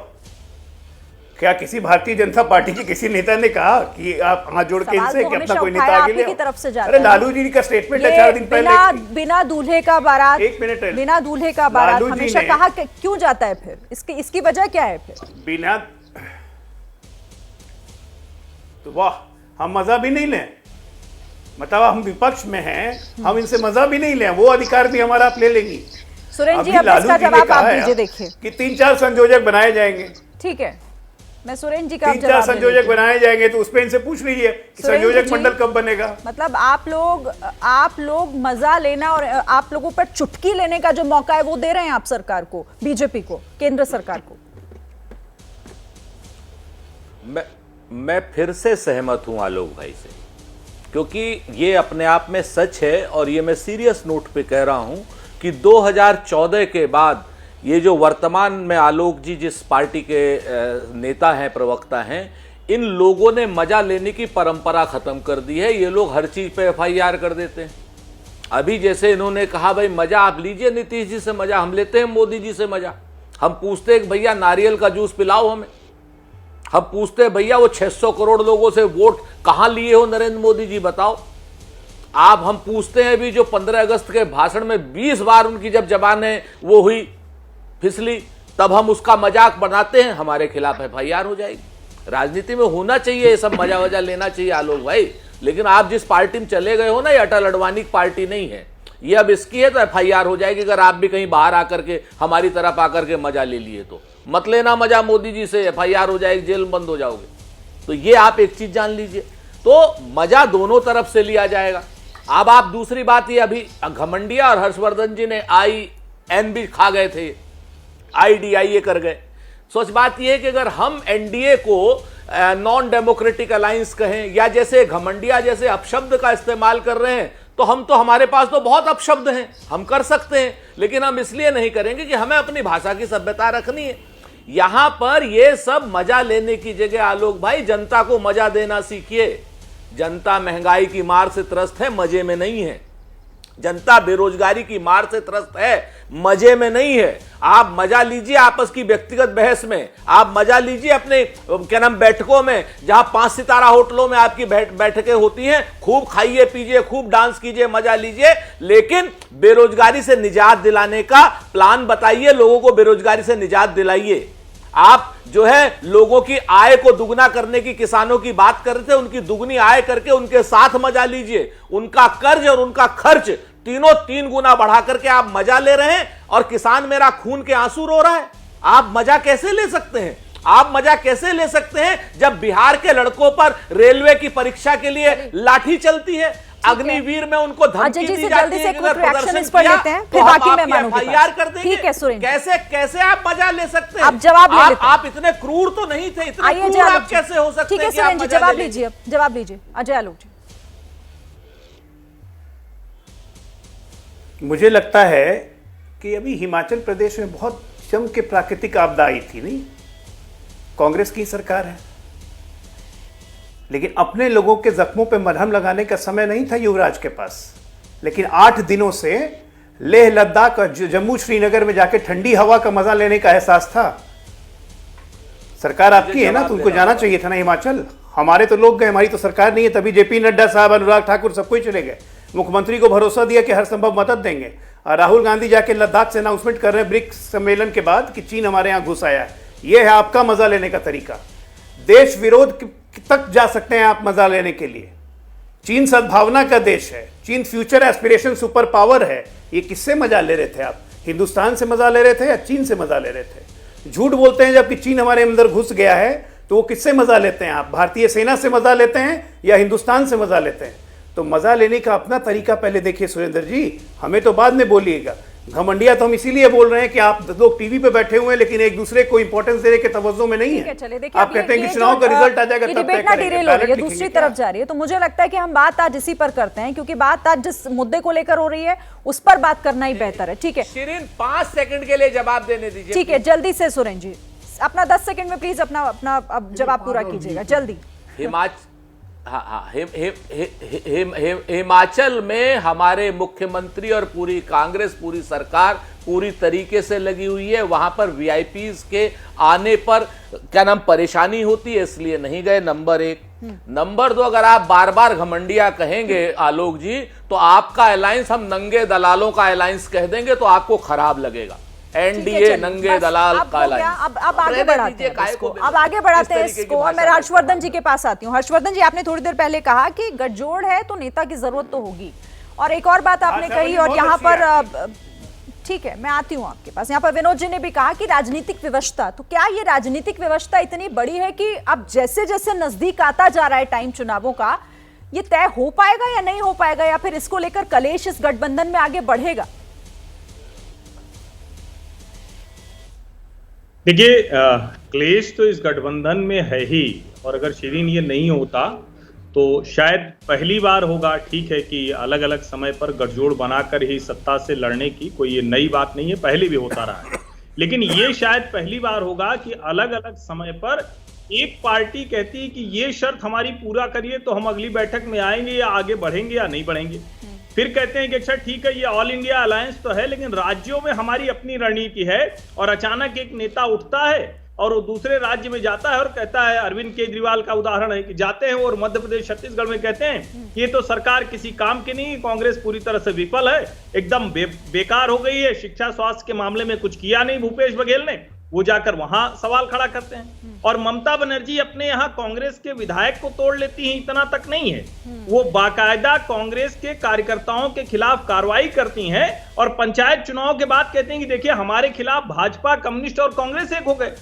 S12: क्या किसी भारतीय जनता पार्टी के किसी नेता ने कहा कि आप हाथ जोड़ के इनसे कि अपना कोई नेता आगे ले आओ?
S1: तरफ से जाता
S12: अरे लालू जी का स्टेटमेंट है 4 दिन पहले,
S1: बिना दूल्हे का बारात,
S12: एक मिनट,
S1: बिना दूल्हे का बारात हमेशा कहा क्यों जाता है? फिर इसकी वजह क्या है? फिर
S12: बिना तो वाह, हम मजा भी नहीं लें, मतलब हम विपक्ष में हैं, हम इनसे मजा भी नहीं लें, वो अधिकार भी हमारा आप ले लेंगी।
S1: सुरेंद्र जी, अब इसका जवाब आप दीजिए। देखिए
S12: कि 3-4 संयोजक बनाए जाएंगे,
S1: ठीक है, मैं सुरेंद्र जी का
S12: 3-4 संयोजक बनाए जाएंगे, तो उस पे इनसे पूछ लीजिए कि संयोजक मंडल कब बनेगा।
S1: मतलब आप लोग मजा लेना और आप लोगों पर चुटकी लेने का जो मौका है वो दे रहे हैं आप सरकार को, बीजेपी को, केंद्र सरकार को।
S10: मैं फिर से सहमत हूं आलोक भाई से, क्योंकि ये अपने आप में सच है और ये मैं सीरियस नोट पे कह रहा हूं कि 2014 के बाद ये जो वर्तमान में आलोक जी जिस पार्टी के नेता हैं, प्रवक्ता हैं, इन लोगों ने मजा लेने की परंपरा खत्म कर दी है। ये लोग हर चीज पे FIR कर देते हैं। अभी जैसे इन्होंने कहा भाई मजा आप लीजिए नीतीश जी से मजा, हम लेते हैं मोदी जी से मजा। हम पूछते हैं भैया नारियल का जूस पिलाओ हमें, हम पूछते हैं भैया वो 600 करोड़ लोगों से वोट कहां लिए हो नरेंद्र मोदी जी बताओ। आप हम पूछते हैं भी जो 15 अगस्त के भाषण में 20 बार उनकी जब जबानें वो हुई फिसली, तब हम उसका मजाक बनाते हैं, हमारे खिलाफ FIR हो जाएगी। राजनीति में होना चाहिए ये सब, मजा वजा लेना चाहिए आलोक भाई, लेकिन आप जिस पार्टी में चले गए हो ना, ये अटल अडवाणी की पार्टी नहीं है, ये अब इसकी है तो FIR हो जाएगी। अगर आप भी कहीं बाहर आकर के हमारी तरफ आकर के मजा ले लिए तो मत लेना मजा मोदी जी से, FIR हो जाएगी, जेल में बंद हो जाओगे। तो ये आप एक चीज जान लीजिए, तो मजा दोनों तरफ से लिया जाएगा। अब आप दूसरी बात, ये अभी घमंडिया और हर्षवर्धन जी ने IN भी खा गए थे, IDIA कर गए। सोच बात यह है कि अगर हम NDA को नॉन डेमोक्रेटिक अलायंस कहें या जैसे घमंडिया जैसे अपशब्द का इस्तेमाल कर रहे हैं, तो हमारे पास तो बहुत अपशब्द हैं, हम कर सकते हैं, लेकिन हम इसलिए नहीं करेंगे कि हमें अपनी भाषा की सभ्यता रखनी है। यहां पर ये सब मजा लेने की जगह आलोक भाई जनता को मजा देना सीखिए। जनता महंगाई की मार से त्रस्त है, मजे में नहीं है। जनता बेरोजगारी की मार से त्रस्त है, मजे में नहीं है। आप मजा लीजिए आपस की व्यक्तिगत बहस में, आप मजा लीजिए अपने क्या नाम बैठकों में, जहां 5 सितारा होटलों में आपकी बैठकें होती हैं, खूब खाइए पीजिए, खूब डांस कीजिए, मजा लीजिए, लेकिन बेरोजगारी से निजात दिलाने का प्लान बताइए, लोगों को बेरोजगारी से निजात दिलाइए। आप जो है लोगों की आय को दुगना करने की किसानों की बात कर रहे थे, उनकी दुगनी आय करके उनके साथ मजा लीजिए। उनका कर्ज और उनका खर्च तीनों 3 गुना बढ़ा करके आप मजा ले रहे हैं, और किसान मेरा खून के आंसू रो रहा है। आप मजा कैसे ले सकते हैं? आप मजा कैसे ले सकते हैं जब बिहार के लड़कों पर रेलवे की परीक्षा के लिए लाठी चलती है, अग्निवीर में उनको धमकी दी जाती है, अगर प्रदर्शन किया तो हम आपकी FIR कर देंगे। कैसे आप मजा ले सकते हैं?
S1: आप जवाब ले लेते हैं।
S10: आप इतने क्रूर तो नहीं थे, इतने क्रूर आप कैसे हो सकते हैं?
S1: ठीक है सुरेंद्र जी, जवाब लीजिए, जवाब लीजिए अजय आलोक जी।
S12: मुझे लगता है कि अभी हिमाचल प्रदेश में बहुत जम के प्राकृतिक आपदा आई थी, नहीं? कांग्रेस की सरकार है, लेकिन अपने लोगों के जख्मों पे मलहम लगाने का समय नहीं था युवराज के पास। लेकिन 8 दिनों से लेह लद्दाख और जम्मू श्रीनगर में जाके ठंडी हवा का मजा लेने का एहसास था। सरकार आपकी है ना, तो उनको जाना चाहिए था ना हिमाचल। हमारे तो लोग गए, हमारी तो सरकार नहीं है, तभी JP नड्डा साहब, अनुराग ठाकुर सब कोई चले गए। मुख्यमंत्री को भरोसा दिया कि हर संभव मदद देंगे, और राहुल गांधी जाके लद्दाख से अनाउंसमेंट कर रहे हैं ब्रिक्स सम्मेलन के बाद कि चीन हमारे यहां घुस आया है। यह है आपका मजा लेने का तरीका। देश विरोध तक जा सकते हैं आप मजा लेने के लिए। चीन सद्भावना का देश है, चीन फ्यूचर एस्पिरेशन सुपर पावर है। ये किससे मजा ले रहे थे आप? हिंदुस्तान से मजा ले रहे थे या चीन से मजा ले रहे थे? झूठ बोलते हैं जबकि चीन हमारे अंदर घुस गया है, तो वो किससे मजा लेते हैं आप? भारतीय सेना से मजा लेते हैं या हिंदुस्तान से मजा लेते हैं? तो मजा लेने का अपना तरीका पहले देखिए सुरेंद्र जी, हमें तो बाद में बोलिएगा। घमंडिया तो हम इसीलिए बोल रहे हैं कि आप लोग टीवी पे बैठे हुए हैं, लेकिन एक दूसरे को इंपॉर्टेंस देने के तवज्जो में नहीं है। आप कहते हैं कि चुनाव का रिजल्ट आ जाएगा तब तय करेंगे,
S1: दूसरी तरफ जा रही है। तो मुझे लगता है कि हम बात आज इसी पर करते हैं, क्योंकि बात आज जिस मुद्दे को लेकर हो रही है उस पर बात करना ही बेहतर है। ठीक है
S10: शिरीन, 5 सेकंड के लिए जवाब देने दीजिए।
S1: ठीक है, जल्दी से सुरेंद्र जी, अपना 10 सेकंड में प्लीज अपना जवाब पूरा कीजिएगा, जल्दी।
S10: हिमाचल में हमारे मुख्यमंत्री और पूरी कांग्रेस, पूरी सरकार पूरी तरीके से लगी हुई है। वहां पर वीआईपीज के आने पर क्या नाम परेशानी होती है, इसलिए नहीं गए। नंबर 1। नंबर 2, अगर आप बार बार घमंडिया कहेंगे आलोक जी, तो आपका अलायंस हम नंगे दलालों का अलायंस कह देंगे तो आपको खराब लगेगा। एनडीए नंगे दलाल का अलायंस।
S1: अब आगे बढ़ाते हैं इसको, अब आगे बढ़ाते हैं इसको। और मैं हर्षवर्धन जी के पास आती हूँ। हर्षवर्धन जी, आपने थोड़ी देर पहले कहा कि गठजोड़ है तो नेता की जरूरत तो होगी, और एक और बात आपने कही, और यहाँ पर ठीक है मैं आती हूँ आपके पास। यहाँ पर विनोद जी ने भी कहा कि राजनीतिक व्यवस्था, तो क्या ये राजनीतिक व्यवस्था इतनी बड़ी है कि अब जैसे जैसे नजदीक आता जा रहा है टाइम चुनावों का, ये तय हो पाएगा या नहीं हो पाएगा, या फिर इसको लेकर कलेश इस गठबंधन में आगे बढ़ेगा?
S14: देखिए, क्लेश तो इस गठबंधन में है ही, और अगर शिरीन ये नहीं होता तो शायद पहली बार होगा। ठीक है कि अलग अलग समय पर गठजोड़ बनाकर ही सत्ता से लड़ने की कोई ये नई बात नहीं है, पहले भी होता रहा है, लेकिन ये शायद पहली बार होगा कि अलग अलग समय पर एक पार्टी कहती है कि ये शर्त हमारी पूरा करिए तो हम अगली बैठक में आएंगे या आगे बढ़ेंगे या नहीं बढ़ेंगे। फिर कहते हैं कि अच्छा ठीक है, ये ऑल इंडिया अलायंस तो है, लेकिन राज्यों में हमारी अपनी रणनीति है, और अचानक एक नेता उठता है और वो दूसरे राज्य में जाता है और कहता है, अरविंद केजरीवाल का उदाहरण है कि जाते हैं और मध्य प्रदेश छत्तीसगढ़ में कहते हैं ये तो सरकार किसी काम की नहीं, कांग्रेस पूरी तरह से विफल है, एकदम बेकार हो गई है, शिक्षा स्वास्थ्य के मामले में कुछ किया नहीं भूपेश बघेल ने, वो जाकर वहां सवाल खड़ा करते हैं। और ममता बनर्जी अपने यहाँ कांग्रेस के विधायक को तोड़ लेती हैं, इतना तक नहीं है, वो बाकायदा कांग्रेस के कार्यकर्ताओं के खिलाफ कार्रवाई करती हैं, और पंचायत चुनाव के बाद कहते हैं कि देखिए हमारे खिलाफ भाजपा, कम्युनिस्ट और कांग्रेस एक हो गए।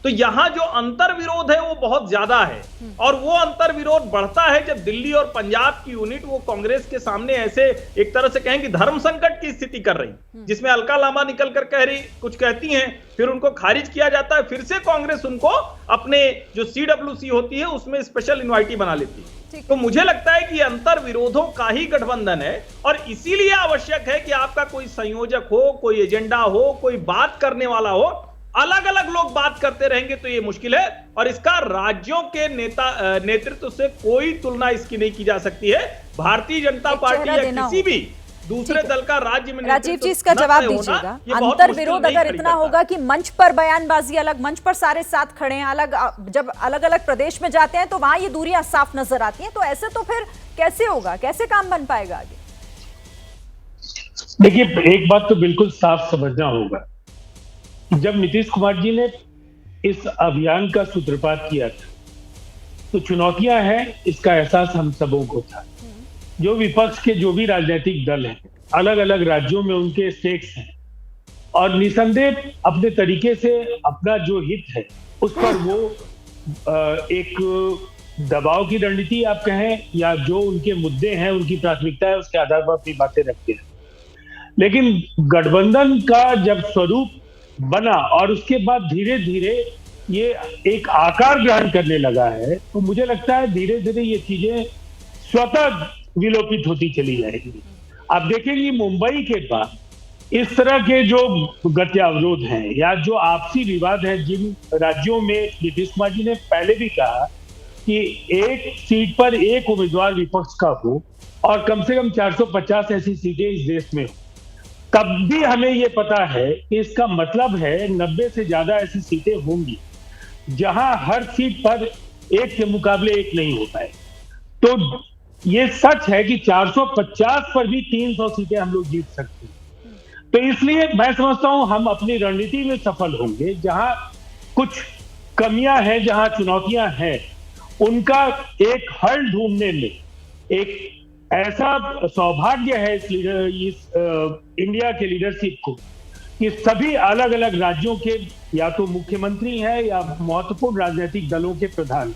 S14: तो यहाँ जो अंतर विरोध है वो बहुत ज्यादा है, और वो अंतर विरोध बढ़ता है जब दिल्ली और पंजाब की यूनिट वो कांग्रेस के सामने ऐसे एक तरह से कहें कि धर्म संकट की स्थिति कर रही, जिसमें अलका लांबा निकल कर कह रही कुछ कहती हैं, फिर उनको खारिज किया जाता है, फिर से कांग्रेस उनको अपने जो CWC होती है उसमें स्पेशल इन्वाइटी बना लेती है। तो मुझे लगता है कि अंतर विरोधों का ही गठबंधन है, और इसीलिए आवश्यक है कि आपका कोई संयोजक हो, कोई एजेंडा हो, कोई बात करने वाला हो। अलग अलग लोग बात करते रहेंगे तो ये मुश्किल है, और इसका राज्यों के नेतृत्व से कोई तुलना इसकी नहीं की जा सकती है। भारतीय जनता पार्टी या किसी भी दूसरे दल का राज्य में
S1: राजीव जी इसका जवाब दीजिएगा। अंतर विरोध अगर इतना होगा कि मंच पर बयानबाजी अलग, मंच पर सारे साथ खड़े हैं अलग, जब अलग अलग प्रदेश में जाते हैं तो वहां ये दूरियां साफ नजर आती हैं, तो ऐसे तो फिर कैसे होगा, कैसे काम बन पाएगा आगे?
S11: देखिए, एक बात तो बिल्कुल साफ समझना होगा, जब नीतीश कुमार जी ने इस अभियान का सूत्रपात किया था तो चुनौतियां हैं, इसका एहसास हम सबों को था। जो विपक्ष के जो भी राजनीतिक दल हैं, अलग अलग राज्यों में उनके स्टेक्स हैं, और निसंदेह अपने तरीके से अपना जो हित है उस पर वो एक दबाव की रणनीति आप कहें, या जो उनके मुद्दे हैं, उनकी प्राथमिकता है, उसके आधार पर अपनी बातें रखते हैं। लेकिन गठबंधन का जब स्वरूप बना और उसके बाद धीरे धीरे ये एक आकार ग्रहण करने लगा है, तो मुझे लगता है धीरे धीरे ये चीजें स्वतः विलोपित होती चली जाएगी। आप देखेंगे मुंबई के बाद इस तरह के जो गत्यावरोध हैं या जो आपसी विवाद हैं, जिन राज्यों में नीतीश कुमार जी ने पहले भी कहा कि एक सीट पर एक उम्मीदवार विपक्ष का हो और कम से कम 450 ऐसी सीटें इस देश में हो, तब भी हमें ये पता है कि इसका मतलब है 90 से ज्यादा ऐसी सीटें होंगी जहां हर सीट पर एक के मुकाबले एक नहीं होता है। तो ये सच है कि 450 पर भी 300 सीटें हम लोग जीत सकते हैं। तो इसलिए मैं समझता हूं हम अपनी रणनीति में सफल होंगे। जहां कुछ कमियां हैं, जहां चुनौतियां हैं, उनका एक हल ढूंढने में एक ऐसा सौभाग्य है इस इंडिया के लीडरशिप को कि सभी अलग अलग राज्यों के या तो मुख्यमंत्री हैं या महत्वपूर्ण राजनीतिक दलों के प्रधान।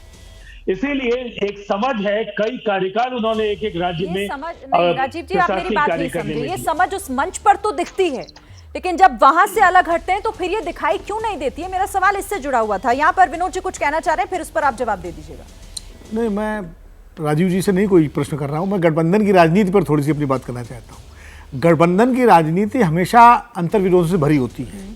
S11: इसीलिए एक समझ है, कई कार्यकाल उन्होंने एक एक राज्य में
S1: राजीव जी आप मेरी बात नहीं समझे, ये समझ उस मंच पर तो दिखती है, लेकिन जब वहां से अलग हटते हैं तो फिर ये दिखाई क्यों नहीं देती है? मेरा सवाल इससे जुड़ा हुआ था। यहाँ पर विनोद जी कुछ कहना चाह रहे हैं, फिर उस पर आप जवाब दे दीजिएगा।
S13: नहीं, मैं राजीव जी से नहीं कोई प्रश्न कर रहा हूं, मैं गठबंधन की राजनीति पर थोड़ी सी अपनी बात करना चाहता हूं। गठबंधन की राजनीति हमेशा अंतर्विरोध से भरी होती है।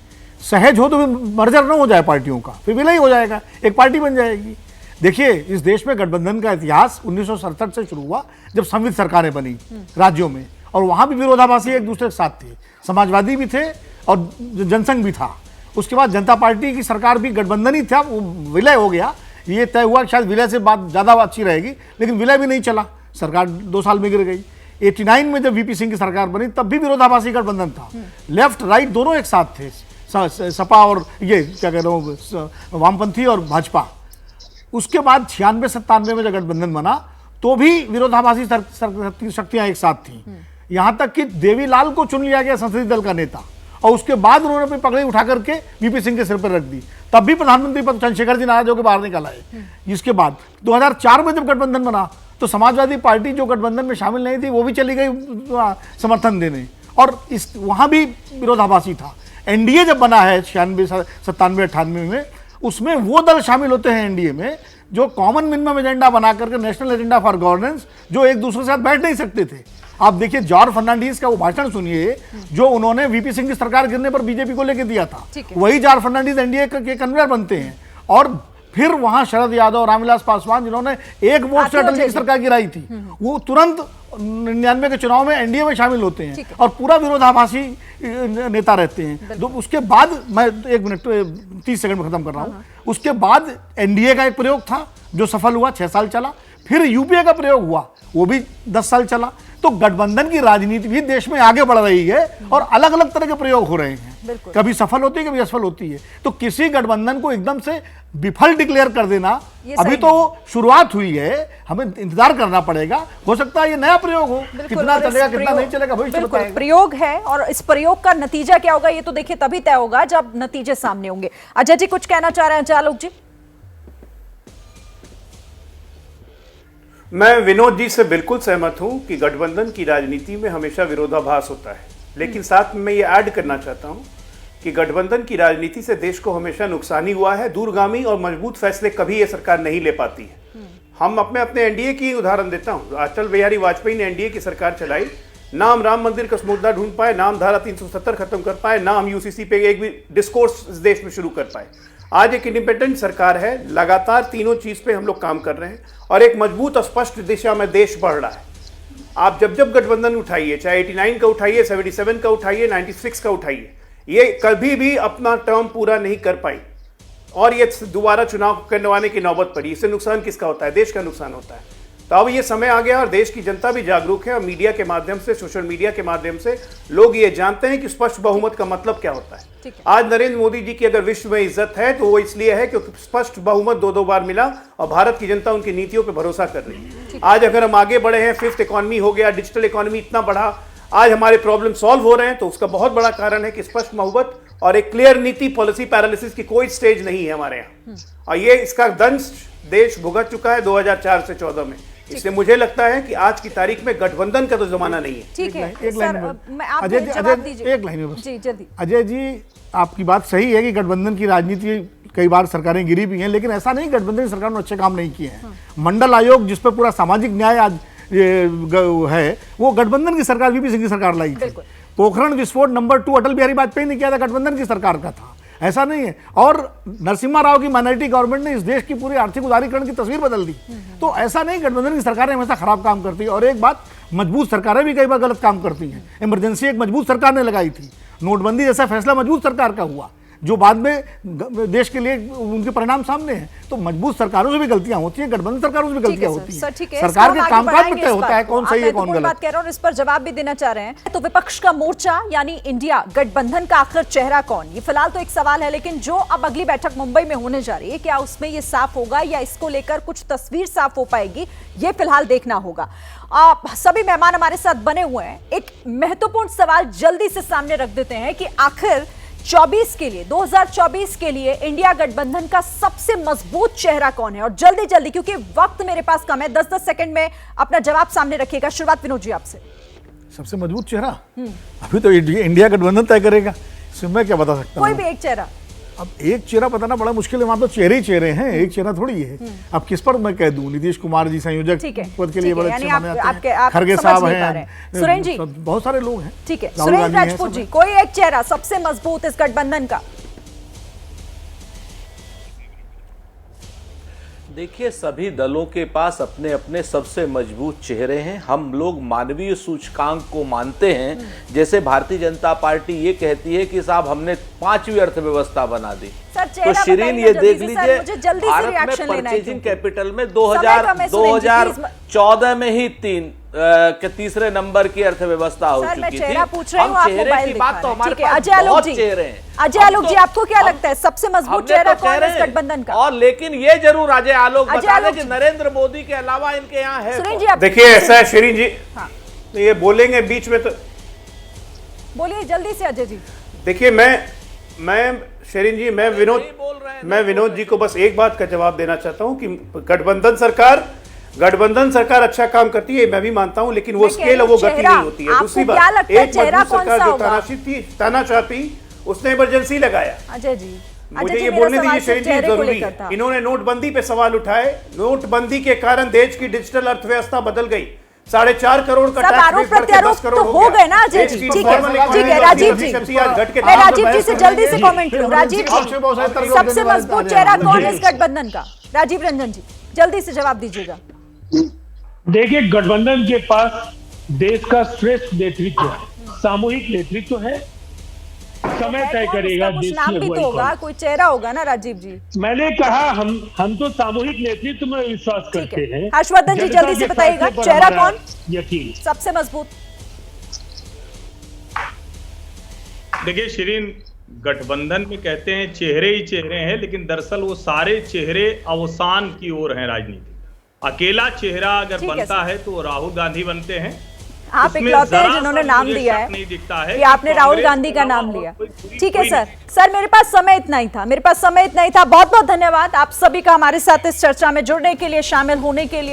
S13: सहज हो तो फिर मर्जर न हो जाए पार्टियों का, फिर विलय हो जाएगा, एक पार्टी बन जाएगी। देखिए, इस देश में गठबंधन का इतिहास 1967 से शुरू हुआ, जब संविध सरकारें बनी राज्यों में, और वहां भी विरोधाभासी एक दूसरे के साथ थे। समाजवादी भी थे और जनसंघ भी था। उसके बाद जनता पार्टी की सरकार भी गठबंधन ही था, वो विलय हो गया। ये तय हुआ कि शायद विलय से बात ज़्यादा अच्छी रहेगी, लेकिन विलय भी नहीं चला, सरकार 2 साल में गिर गई। 89 में जब वीपी सिंह की सरकार बनी, तब भी विरोधाभासी गठबंधन था। लेफ्ट राइट दोनों एक साथ थे, सपा और ये क्या कह रहा हूँ, वामपंथी और भाजपा। उसके बाद 96-97 में जब गठबंधन बना, तो भी विरोधाभासी शक्तियां एक साथ थीं। यहां तक कि देवीलाल को चुन लिया गया संसदीय दल का नेता, और उसके बाद उन्होंने अपनी पगड़ी उठा करके वीपी सिंह के सिर पर रख दी। तब भी प्रधानमंत्री पद चंद्रशेखर जी नाराज होकर बाहर निकल आए। इसके बाद 2004 में जब गठबंधन बना, तो समाजवादी पार्टी जो गठबंधन में शामिल नहीं थी, वो भी चली गई समर्थन देने, और इस वहां भी विरोधाभासी था। एनडीए जब बना है 96, 97, 98 में, उसमें वो दल शामिल होते हैं एनडीए में जो कॉमन मिनिमम एजेंडा बना करके, नेशनल एजेंडा फॉर गवर्नेंस, जो एक दूसरे के साथ बैठ नहीं सकते थे। आप देखिए जॉर्ज फर्नांडीज का वो भाषण सुनिए, जो उन्होंने वीपी सिंह की सरकार गिरने पर बीजेपी को लेकर दिया था। वही जॉर्ज फर्नांडीज एनडीए के कन्वीनर बनते हैं। और फिर वहां शरद यादव और रामविलास पासवान, जिन्होंने एक वोट से अटल जी की सरकार गिराई थी, वो तुरंत 99 के चुनाव में एनडीए में शामिल होते हैं और पूरा विरोधाभासी नेता रहते हैं। तो उसके बाद, मैं 1 मिनट 30 सेकंड में खत्म कर रहा हूं। उसके बाद एनडीए का एक प्रयोग था जो सफल हुआ, 6 साल चला। फिर यूपीए का प्रयोग हुआ, वो भी 10 साल चला। तो गठबंधन की राजनीति भी देश में आगे बढ़ रही है और अलग अलग तरह के प्रयोग हो रहे हैं, कभी सफल होती है, कभी असफल होती है। तो किसी गठबंधन को एकदम से विफल डिक्लेयर कर देना, अभी तो शुरुआत हुई है, हमें इंतजार करना पड़ेगा। हो सकता है ये नया प्रयोग हो, कितना चलेगा कितना नहीं चलेगा भविष्य बताएगा।
S1: प्रयोग है, और इस प्रयोग का नतीजा क्या होगा, ये तो देखिए तभी तय होगा जब नतीजे सामने होंगे। अजय जी कुछ कहना चाह रहे हैं? चालोक जी।
S12: मैं विनोद जी से बिल्कुल सहमत हूं कि गठबंधन की राजनीति में हमेशा विरोधाभास होता है, लेकिन साथ में मैं ये ऐड करना चाहता हूं कि गठबंधन की राजनीति से देश को हमेशा नुकसान ही हुआ है। दूरगामी और मजबूत फैसले कभी ये सरकार नहीं ले पाती है। हम अपने एनडीए की उदाहरण देता हूं। अटल बिहारी वाजपेयी ने एनडीए की सरकार चलाई, ना हम राम मंदिर का मुद्दा ढूंढ पाए, ना हम धारा 370 खत्म कर पाए, ना हम यूसीसी पे एक भी डिस्कोर्स इस देश में शुरू कर पाए। आज एक इंडिपेंडेंट सरकार है, लगातार तीनों चीज पे हम लोग काम कर रहे हैं और एक मजबूत और स्पष्ट दिशा में देश बढ़ रहा है। आप जब गठबंधन उठाइए, चाहे 89 का उठाइए, 77 का उठाइए, 96 का उठाइए, ये कभी भी अपना टर्म पूरा नहीं कर पाई और ये दोबारा चुनाव करवाने की नौबत पड़ी। इससे नुकसान किसका होता है? देश का नुकसान होता है। तो अब ये समय आ गया और देश की जनता भी जागरूक है और मीडिया के माध्यम से, सोशल मीडिया के माध्यम से लोग ये जानते हैं कि स्पष्ट बहुमत का मतलब क्या होता है। आज नरेंद्र मोदी जी की अगर विश्व में इज्जत है तो वो इसलिए है क्योंकि स्पष्ट बहुमत 2-2 बार मिला और भारत की जनता उनकी नीतियों पर भरोसा कर रही है। आज अगर हम आगे बढ़े हैं, 5th इकोनॉमी हो गया, डिजिटल इकोनॉमी इतना बढ़ा, आज हमारे प्रॉब्लम सॉल्व हो रहे हैं, तो उसका बहुत बड़ा कारण है कि स्पष्ट बहुमत और एक क्लियर नीति, पॉलिसी पैरालिसिस की कोई स्टेज नहीं है हमारे यहाँ। और ये इसका दंश देश भुगत चुका है 2004 से 14 में। इसलिए मुझे लगता है कि आज की तारीख में गठबंधन का तो जमाना नहीं है।
S1: ठीक है,
S13: एक लाइन में अजय जी, अजय जी आपकी बात सही है कि गठबंधन की राजनीति कई बार सरकारें गिरी भी हैं, लेकिन ऐसा नहीं गठबंधन की सरकार ने अच्छे काम नहीं किए हैं। मंडल आयोग जिस पर पूरा सामाजिक न्याय आज है, वो गठबंधन की सरकार, वीपी सिंह की सरकार लाई थी। पोखरण विस्फोट नंबर 2 अटल बिहारी वाजपेयी ने किया था, गठबंधन की सरकार का था, ऐसा नहीं है। और नरसिम्हा राव की माइनॉरिटी गवर्नमेंट ने इस देश की पूरी आर्थिक उदारीकरण की तस्वीर बदल दी। तो ऐसा नहीं, गठबंधन की सरकारें हमेशा खराब काम करती है। और एक बात, मजबूत सरकारें भी कई बार गलत काम करती हैं। इमरजेंसी एक मजबूत सरकार ने लगाई थी, नोटबंदी जैसा फैसला मजबूत सरकार का हुआ, जो बाद में देश के लिए उनके परिणाम सामने हैं। तो मजबूत सरकारों से भी गलतियां होती हैं, गठबंधन सरकारों से भी गलतियां होती हैं। सरकार के कामकाज में तय होता है कौन सही है कौन गलत।
S1: बात कह रहे हैं और इस पर जवाब भी देना चाह रहे हैं। तो विपक्ष का मोर्चा यानी इंडिया गठबंधन का आखिर चेहरा कौन, ये फिलहाल तो एक सवाल है, लेकिन जो अब अगली बैठक मुंबई में होने जा रही है, क्या उसमें ये साफ होगा या इसको लेकर कुछ तस्वीर साफ हो पाएगी, ये फिलहाल देखना होगा। सभी मेहमान हमारे साथ बने हुए हैं। एक महत्वपूर्ण सवाल जल्दी से सामने रख देते हैं कि आखिर 2024 के लिए इंडिया गठबंधन का सबसे मजबूत चेहरा कौन है। और जल्दी जल्दी, क्योंकि वक्त मेरे पास कम है, 10-10 सेकंड में अपना जवाब सामने रखिएगा। शुरुआत विनोद जी आपसे।
S13: सबसे मजबूत चेहरा अभी तो इंडिया गठबंधन तय करेगा, इसमें मैं क्या बता सकता हूँ।
S1: कोई भी एक चेहरा,
S13: अब एक चेहरा बताना बड़ा मुश्किल है, वहां तो चेहरे ही चेहरे हैं, एक चेहरा थोड़ी है। अब किस पर मैं कह दूं, नीतीश कुमार जी संयोजक पद के लिए बड़े अच्छे माने जाते हैं, खड़गे साहब हैं,
S1: सुरेंद्र जी,
S13: बहुत सारे लोग हैं।
S1: ठीक है, सुरेंद्र राजपूत जी, कोई एक चेहरा सबसे मजबूत इस गठबंधन का?
S10: देखिए, सभी दलों के पास अपने अपने सबसे मजबूत चेहरे हैं। हम लोग मानवीय सूचकांक को मानते हैं। जैसे भारतीय जनता पार्टी ये कहती है कि साहब हमने 5वीं अर्थव्यवस्था बना दी, तो शिरीन ये देख लीजिए, भारत में परचेजिंग कैपिटल में 2014 में ही तीसरे नंबर की अर्थव्यवस्था हो चुकी थी। हम चेहरे की बात तो हमारे पास बहुत चेहरे हैं।
S1: अजय आलोक जी, आपको क्या लगता है सबसे मजबूत चेहरा कौन है इस गठबंधन का?
S10: और लेकिन ये जरूर अजय आलोक बता दें कि नरेंद्र मोदी के अलावा इनके यहाँ है।
S12: देखिए ऐसा है शिरीन जी, तो ये बोलेंगे बीच में, तो
S1: बोलिए जल्दी से अजय जी।
S12: देखिए मैं शिरीन जी, मैं विनोद जी को बस एक बात का जवाब देना चाहता हूं कि गठबंधन सरकार अच्छा काम करती है, मैं भी मानता हूं, लेकिन वो स्केल वो गति नहीं होती है। दूसरी बात, एक मजबूत सरकार जो तानाशाह थी उसने इमरजेंसी लगाया।
S1: अजय जी,
S12: मुझे ये बोलने दीजिए शिरीन जी, जरूरी है। इन्होंने नोटबंदी पे सवाल उठाए। नोटबंदी के कारण देश की डिजिटल अर्थव्यवस्था बदल गई। 4.5 करोड़ का
S1: आरोप प्रत्यारोप तो हो गए ना अजय जी? ठीक है राजीव जी, मैं राजीव जी से जल्दी से कमेंट लूं। राजीव जी, सबसे मजबूत चेहरा कौन है इस गठबंधन का? राजीव रंजन जी, जल्दी से जवाब दीजिएगा।
S11: देखिए, गठबंधन के पास देश का श्रेष्ठ नेतृत्व है, सामूहिक नेतृत्व है। समय तय करेगा
S1: कुछ नाम भी तो होगा, कोई चेहरा होगा ना राजीव जी?
S11: मैंने कहा हम तो सामूहिक नेतृत्व में विश्वास करते हैं।
S1: हर्षवर्धन जी, जल्दी से बताइएगा चेहरा कौन
S11: यकीन
S1: सबसे मजबूत?
S14: देखिए शिरीन, गठबंधन में कहते हैं चेहरे ही चेहरे हैं, लेकिन दरअसल वो सारे चेहरे अवसान की ओर हैं राजनीति। अकेला चेहरा अगर बनता है तो राहुल गांधी बनते हैं।
S1: आप इकलौते हैं जिन्होंने नाम दिया है कि आपने राहुल गांधी का नाम लिया। ठीक है सर, मेरे पास समय इतना ही था। बहुत बहुत धन्यवाद आप सभी का हमारे साथ इस चर्चा में जुड़ने के लिए, शामिल होने के लिए।